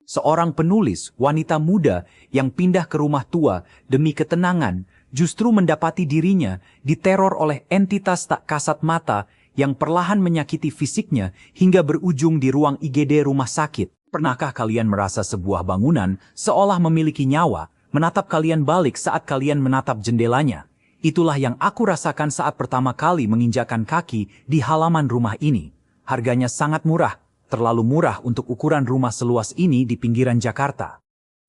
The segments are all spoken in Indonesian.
Seorang penulis, wanita muda yang pindah ke rumah tua demi ketenangan, justru mendapati dirinya diteror oleh entitas tak kasat mata yang perlahan menyakiti fisiknya hingga berujung di ruang IGD rumah sakit. Pernahkah kalian merasa sebuah bangunan seolah memiliki nyawa, menatap kalian balik saat kalian menatap jendelanya? Itulah yang aku rasakan saat pertama kali menginjakan kaki di halaman rumah ini. Harganya sangat murah. Terlalu murah untuk ukuran rumah seluas ini di pinggiran Jakarta.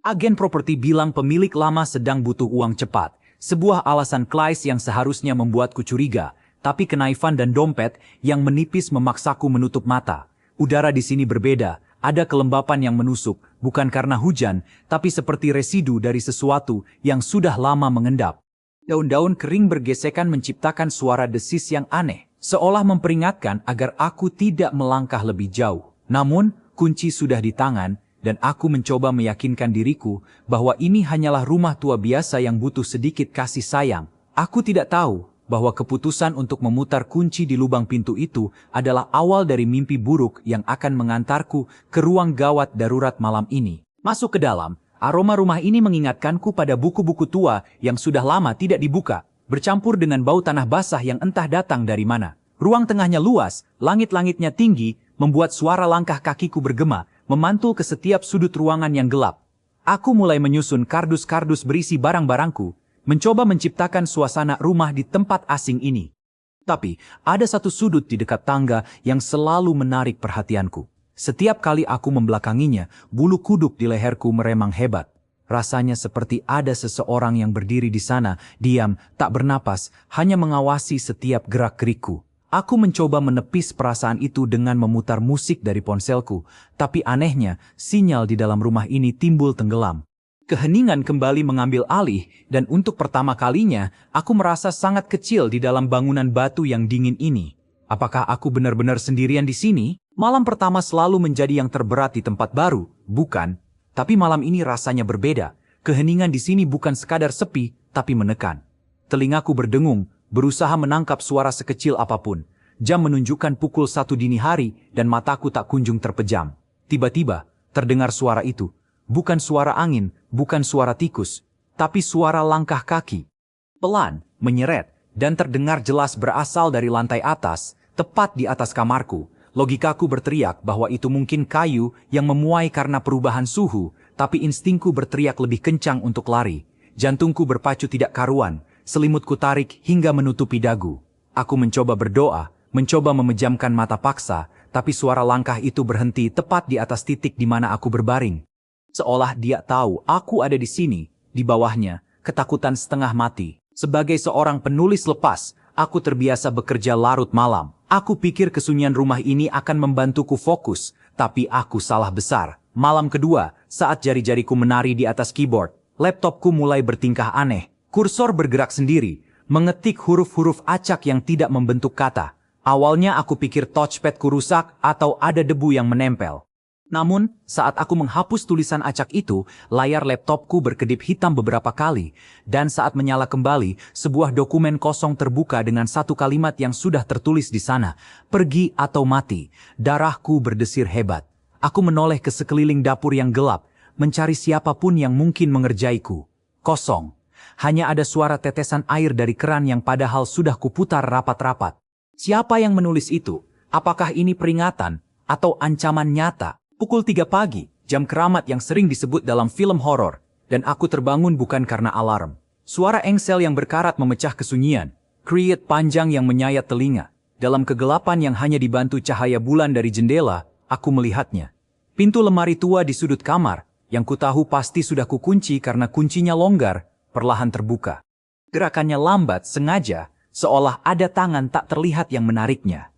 Agen properti bilang pemilik lama sedang butuh uang cepat. Sebuah alasan klise yang seharusnya membuatku curiga, tapi kenaifan dan dompet yang menipis memaksaku menutup mata. Udara di sini berbeda, ada kelembapan yang menusuk, bukan karena hujan, tapi seperti residu dari sesuatu yang sudah lama mengendap. Daun-daun kering bergesekan menciptakan suara desis yang aneh, seolah memperingatkan agar aku tidak melangkah lebih jauh. Namun, kunci sudah di tangan, dan aku mencoba meyakinkan diriku bahwa ini hanyalah rumah tua biasa yang butuh sedikit kasih sayang. Aku tidak tahu bahwa keputusan untuk memutar kunci di lubang pintu itu adalah awal dari mimpi buruk yang akan mengantarku ke ruang gawat darurat malam ini. Masuk ke dalam, aroma rumah ini mengingatkanku pada buku-buku tua yang sudah lama tidak dibuka, bercampur dengan bau tanah basah yang entah datang dari mana. Ruang tengahnya luas, langit-langitnya tinggi, membuat suara langkah kakiku bergema, memantul ke setiap sudut ruangan yang gelap. Aku mulai menyusun kardus-kardus berisi barang-barangku, mencoba menciptakan suasana rumah di tempat asing ini. Tapi, ada satu sudut di dekat tangga yang selalu menarik perhatianku. Setiap kali aku membelakanginya, bulu kuduk di leherku meremang hebat. Rasanya seperti ada seseorang yang berdiri di sana, diam, tak bernapas, hanya mengawasi setiap gerak-gerikku. Aku mencoba menepis perasaan itu dengan memutar musik dari ponselku, tapi anehnya, sinyal di dalam rumah ini timbul tenggelam. Keheningan kembali mengambil alih, dan untuk pertama kalinya, aku merasa sangat kecil di dalam bangunan batu yang dingin ini. Apakah aku benar-benar sendirian di sini? Malam pertama selalu menjadi yang terberat di tempat baru, bukan? Tapi malam ini rasanya berbeda. Keheningan di sini bukan sekadar sepi, tapi menekan. Telingaku berdengung, berusaha menangkap suara sekecil apapun. Jam menunjukkan pukul 1 dini hari dan mataku tak kunjung terpejam. Tiba-tiba, terdengar suara itu. Bukan suara angin, bukan suara tikus, tapi suara langkah kaki. Pelan, menyeret, dan terdengar jelas berasal dari lantai atas, tepat di atas kamarku. Logikaku berteriak bahwa itu mungkin kayu yang memuai karena perubahan suhu, tapi instingku berteriak lebih kencang untuk lari. Jantungku berpacu tidak karuan. Selimutku tarik hingga menutupi dagu. Aku mencoba berdoa, mencoba memejamkan mata paksa, tapi suara langkah itu berhenti tepat di atas titik di mana aku berbaring. Seolah dia tahu aku ada di sini, di bawahnya, ketakutan setengah mati. Sebagai seorang penulis lepas, aku terbiasa bekerja larut malam. Aku pikir kesunyian rumah ini akan membantuku fokus, tapi aku salah besar. Malam kedua, saat jari-jariku menari di atas keyboard, laptopku mulai bertingkah aneh. Kursor bergerak sendiri, mengetik huruf-huruf acak yang tidak membentuk kata. Awalnya aku pikir touchpadku rusak atau ada debu yang menempel. Namun, saat aku menghapus tulisan acak itu, layar laptopku berkedip hitam beberapa kali, dan saat menyala kembali, sebuah dokumen kosong terbuka dengan satu kalimat yang sudah tertulis di sana, pergi atau mati. Darahku berdesir hebat. Aku menoleh ke sekeliling dapur yang gelap, mencari siapapun yang mungkin mengerjaiku. Kosong. Hanya ada suara tetesan air dari keran yang padahal sudah kuputar rapat-rapat. Siapa yang menulis itu? Apakah ini peringatan atau ancaman nyata? Pukul 3 pagi, jam keramat yang sering disebut dalam film horor, dan aku terbangun bukan karena alarm. Suara engsel yang berkarat memecah kesunyian, kriit panjang yang menyayat telinga. Dalam kegelapan yang hanya dibantu cahaya bulan dari jendela, aku melihatnya. Pintu lemari tua di sudut kamar, yang kutahu pasti sudah kukunci karena kuncinya longgar, perlahan terbuka. Gerakannya lambat, sengaja, seolah ada tangan tak terlihat yang menariknya.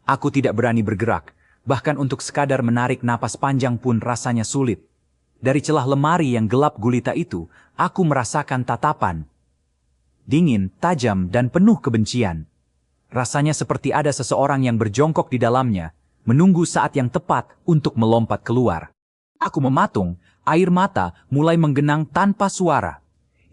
Aku tidak berani bergerak, bahkan untuk sekadar menarik napas panjang pun rasanya sulit. Dari celah lemari yang gelap gulita itu, aku merasakan tatapan. Dingin, tajam, dan penuh kebencian. Rasanya seperti ada seseorang yang berjongkok di dalamnya, menunggu saat yang tepat untuk melompat keluar. Aku mematung, air mata mulai menggenang tanpa suara.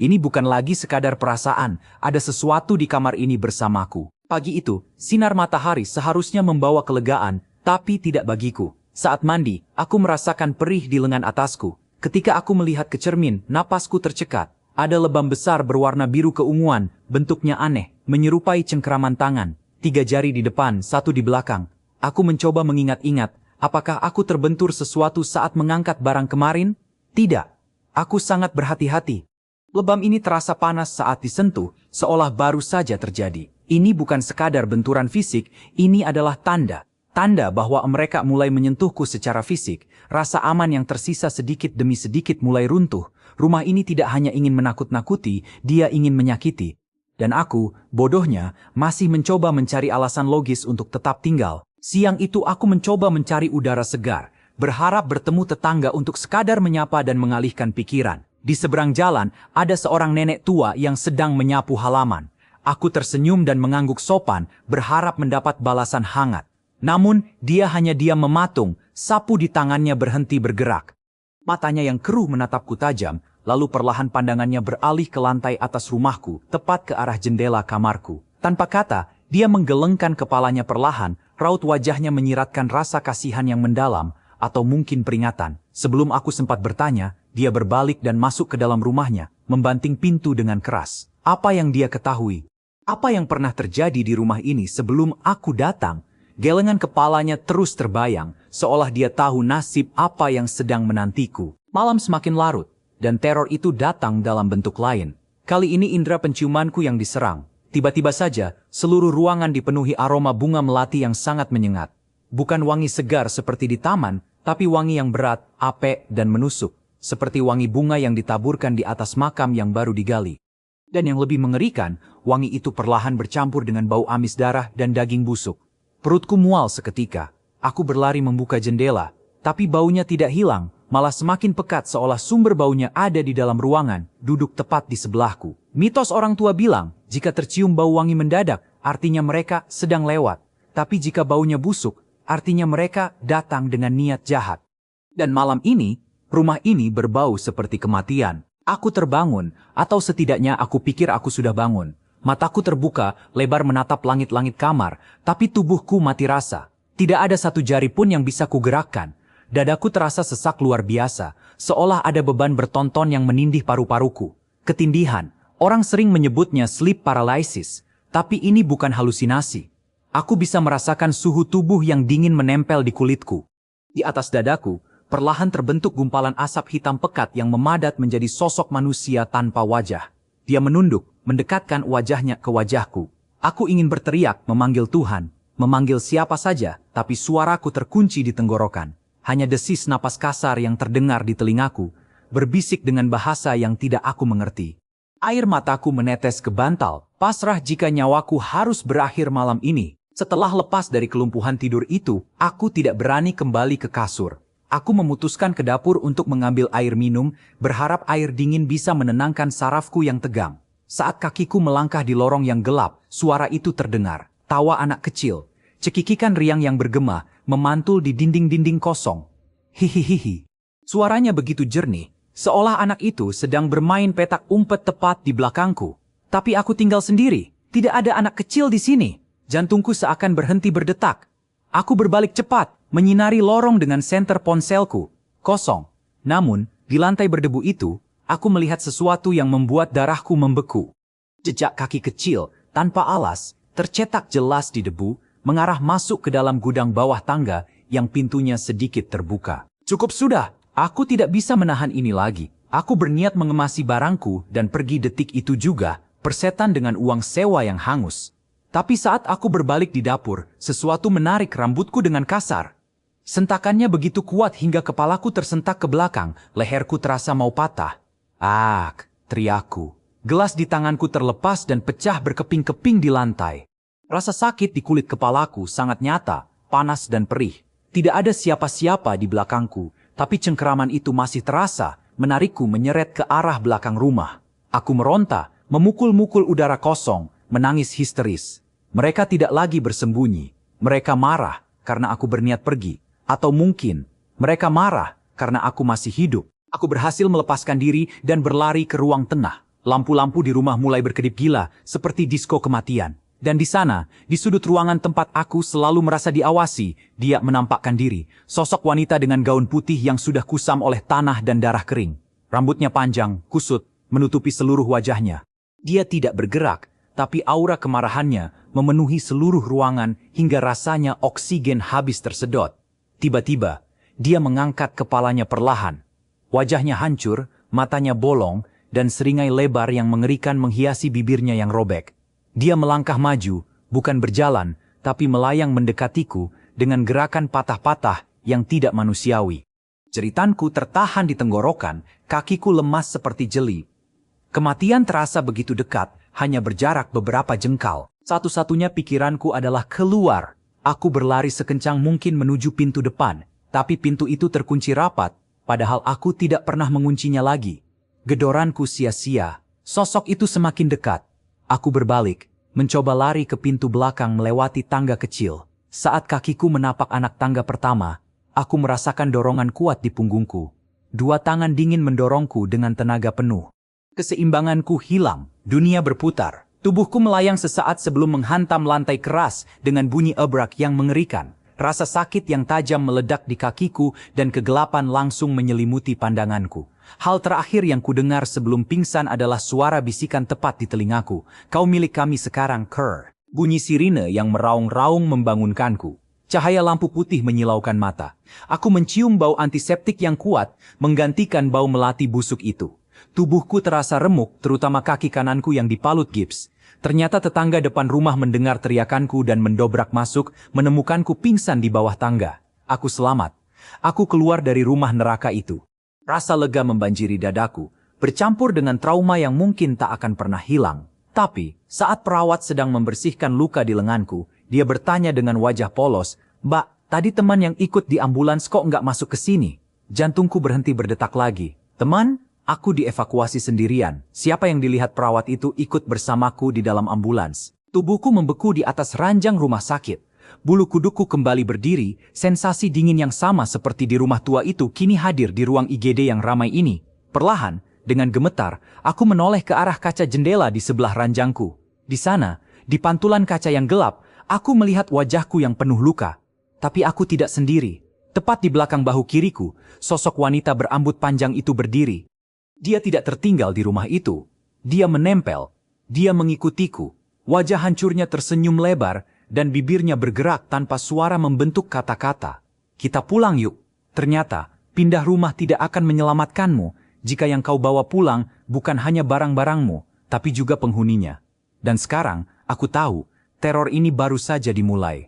Ini bukan lagi sekadar perasaan, ada sesuatu di kamar ini bersamaku. Pagi itu, sinar matahari seharusnya membawa kelegaan, tapi tidak bagiku. Saat mandi, aku merasakan perih di lengan atasku. Ketika aku melihat ke cermin, napasku tercekat. Ada lebam besar berwarna biru keunguan, bentuknya aneh, menyerupai cengkeraman tangan. 3 jari di depan, 1 di belakang. Aku mencoba mengingat-ingat, apakah aku terbentur sesuatu saat mengangkat barang kemarin? Tidak. Aku sangat berhati-hati. Lebam ini terasa panas saat disentuh, seolah baru saja terjadi. Ini bukan sekadar benturan fisik, ini adalah tanda. Tanda bahwa mereka mulai menyentuhku secara fisik. Rasa aman yang tersisa sedikit demi sedikit mulai runtuh. Rumah ini tidak hanya ingin menakut-nakuti, dia ingin menyakiti. Dan aku, bodohnya, masih mencoba mencari alasan logis untuk tetap tinggal. Siang itu aku mencoba mencari udara segar, berharap bertemu tetangga untuk sekadar menyapa dan mengalihkan pikiran. Di seberang jalan, ada seorang nenek tua yang sedang menyapu halaman. Aku tersenyum dan mengangguk sopan, berharap mendapat balasan hangat. Namun, dia hanya diam mematung, sapu di tangannya berhenti bergerak. Matanya yang keruh menatapku tajam, lalu perlahan pandangannya beralih ke lantai atas rumahku, tepat ke arah jendela kamarku. Tanpa kata, dia menggelengkan kepalanya perlahan, raut wajahnya menyiratkan rasa kasihan yang mendalam, atau mungkin peringatan. Sebelum aku sempat bertanya, dia berbalik dan masuk ke dalam rumahnya, membanting pintu dengan keras. Apa yang dia ketahui? Apa yang pernah terjadi di rumah ini sebelum aku datang? Gelengan kepalanya terus terbayang, seolah dia tahu nasib apa yang sedang menantiku. Malam semakin larut, dan teror itu datang dalam bentuk lain. Kali ini indera penciumanku yang diserang. Tiba-tiba saja, seluruh ruangan dipenuhi aroma bunga melati yang sangat menyengat. Bukan wangi segar seperti di taman, tapi wangi yang berat, apek, dan menusuk. Seperti wangi bunga yang ditaburkan di atas makam yang baru digali. Dan yang lebih mengerikan, wangi itu perlahan bercampur dengan bau amis darah dan daging busuk. Perutku mual seketika. Aku berlari membuka jendela, tapi baunya tidak hilang, malah semakin pekat seolah sumber baunya ada di dalam ruangan, duduk tepat di sebelahku. Mitos orang tua bilang, jika tercium bau wangi mendadak, artinya mereka sedang lewat. Tapi jika baunya busuk, artinya mereka datang dengan niat jahat. Dan malam ini, rumah ini berbau seperti kematian. Aku terbangun, atau setidaknya aku pikir aku sudah bangun. Mataku terbuka, lebar menatap langit-langit kamar, tapi tubuhku mati rasa. Tidak ada satu jari pun yang bisa kugerakkan. Dadaku terasa sesak luar biasa, seolah ada beban bertonton yang menindih paru-paruku. Ketindihan, orang sering menyebutnya sleep paralysis, tapi ini bukan halusinasi. Aku bisa merasakan suhu tubuh yang dingin menempel di kulitku. Di atas dadaku, perlahan terbentuk gumpalan asap hitam pekat yang memadat menjadi sosok manusia tanpa wajah. Dia menunduk, mendekatkan wajahnya ke wajahku. Aku ingin berteriak, memanggil Tuhan, memanggil siapa saja, tapi suaraku terkunci di tenggorokan. Hanya desis napas kasar yang terdengar di telingaku, berbisik dengan bahasa yang tidak aku mengerti. Air mataku menetes ke bantal, pasrah jika nyawaku harus berakhir malam ini. Setelah lepas dari kelumpuhan tidur itu, aku tidak berani kembali ke kasur. Aku memutuskan ke dapur untuk mengambil air minum, berharap air dingin bisa menenangkan sarafku yang tegang. Saat kakiku melangkah di lorong yang gelap, suara itu terdengar. Tawa anak kecil, cekikikan riang yang bergema, memantul di dinding-dinding kosong. Hihihihi. Suaranya begitu jernih, seolah anak itu sedang bermain petak umpet tepat di belakangku. Tapi aku tinggal sendiri, tidak ada anak kecil di sini. Jantungku seakan berhenti berdetak. Aku berbalik cepat, menyinari lorong dengan senter ponselku. Kosong. Namun, di lantai berdebu itu, aku melihat sesuatu yang membuat darahku membeku. Jejak kaki kecil, tanpa alas, tercetak jelas di debu, mengarah masuk ke dalam gudang bawah tangga yang pintunya sedikit terbuka. Cukup sudah, aku tidak bisa menahan ini lagi. Aku berniat mengemasi barangku dan pergi detik itu juga, persetan dengan uang sewa yang hangus. Tapi saat aku berbalik di dapur, sesuatu menarik rambutku dengan kasar. Sentakannya begitu kuat hingga kepalaku tersentak ke belakang, leherku terasa mau patah. Ak, teriakku. Gelas di tanganku terlepas dan pecah berkeping-keping di lantai. Rasa sakit di kulit kepalaku sangat nyata, panas dan perih. Tidak ada siapa-siapa di belakangku, tapi cengkeraman itu masih terasa, menarikku menyeret ke arah belakang rumah. Aku meronta, memukul-mukul udara kosong, menangis histeris. Mereka tidak lagi bersembunyi. Mereka marah karena aku berniat pergi. Atau mungkin mereka marah karena aku masih hidup. Aku berhasil melepaskan diri dan berlari ke ruang tengah. Lampu-lampu di rumah mulai berkedip gila seperti disko kematian. Dan di sana, di sudut ruangan tempat aku selalu merasa diawasi, dia menampakkan diri. Sosok wanita dengan gaun putih yang sudah kusam oleh tanah dan darah kering. Rambutnya panjang, kusut, menutupi seluruh wajahnya. Dia tidak bergerak, tapi aura kemarahannya memenuhi seluruh ruangan hingga rasanya oksigen habis tersedot. Tiba-tiba, dia mengangkat kepalanya perlahan. Wajahnya hancur, matanya bolong, dan seringai lebar yang mengerikan menghiasi bibirnya yang robek. Dia melangkah maju, bukan berjalan, tapi melayang mendekatiku dengan gerakan patah-patah yang tidak manusiawi. Jeritanku tertahan di tenggorokan, kakiku lemas seperti jeli. Kematian terasa begitu dekat, hanya berjarak beberapa jengkal. Satu-satunya pikiranku adalah keluar. Aku berlari sekencang mungkin menuju pintu depan, tapi pintu itu terkunci rapat, padahal aku tidak pernah menguncinya lagi. Gedoranku sia-sia, sosok itu semakin dekat. Aku berbalik, mencoba lari ke pintu belakang melewati tangga kecil. Saat kakiku menapak anak tangga pertama, aku merasakan dorongan kuat di punggungku. Dua tangan dingin mendorongku dengan tenaga penuh. Keseimbanganku hilang, dunia berputar. Tubuhku melayang sesaat sebelum menghantam lantai keras dengan bunyi ebrak yang mengerikan. Rasa sakit yang tajam meledak di kakiku dan kegelapan langsung menyelimuti pandanganku. Hal terakhir yang kudengar sebelum pingsan adalah suara bisikan tepat di telingaku. Kau milik kami sekarang, Kerr. Bunyi sirine yang meraung-raung membangunkanku. Cahaya lampu putih menyilaukan mata. Aku mencium bau antiseptik yang kuat, menggantikan bau melati busuk itu. Tubuhku terasa remuk, terutama kaki kananku yang dipalut gips. Ternyata tetangga depan rumah mendengar teriakanku dan mendobrak masuk, menemukanku pingsan di bawah tangga. Aku selamat. Aku keluar dari rumah neraka itu. Rasa lega membanjiri dadaku, bercampur dengan trauma yang mungkin tak akan pernah hilang. Tapi, saat perawat sedang membersihkan luka di lenganku, dia bertanya dengan wajah polos, "Mbak, tadi teman yang ikut di ambulans kok nggak masuk ke sini?" Jantungku berhenti berdetak lagi. "Teman? Aku dievakuasi sendirian. Siapa yang dilihat perawat itu ikut bersamaku di dalam ambulans?" Tubuhku membeku di atas ranjang rumah sakit. Bulu kudukku kembali berdiri, sensasi dingin yang sama seperti di rumah tua itu kini hadir di ruang IGD yang ramai ini. Perlahan, dengan gemetar, aku menoleh ke arah kaca jendela di sebelah ranjangku. Di sana, di pantulan kaca yang gelap, aku melihat wajahku yang penuh luka. Tapi aku tidak sendiri. Tepat di belakang bahu kiriku, sosok wanita berambut panjang itu berdiri. Dia tidak tertinggal di rumah itu. Dia menempel. Dia mengikutiku. Wajah hancurnya tersenyum lebar, dan bibirnya bergerak tanpa suara membentuk kata-kata. "Kita pulang yuk." Ternyata, pindah rumah tidak akan menyelamatkanmu jika yang kau bawa pulang bukan hanya barang-barangmu, tapi juga penghuninya. Dan sekarang, aku tahu, teror ini baru saja dimulai.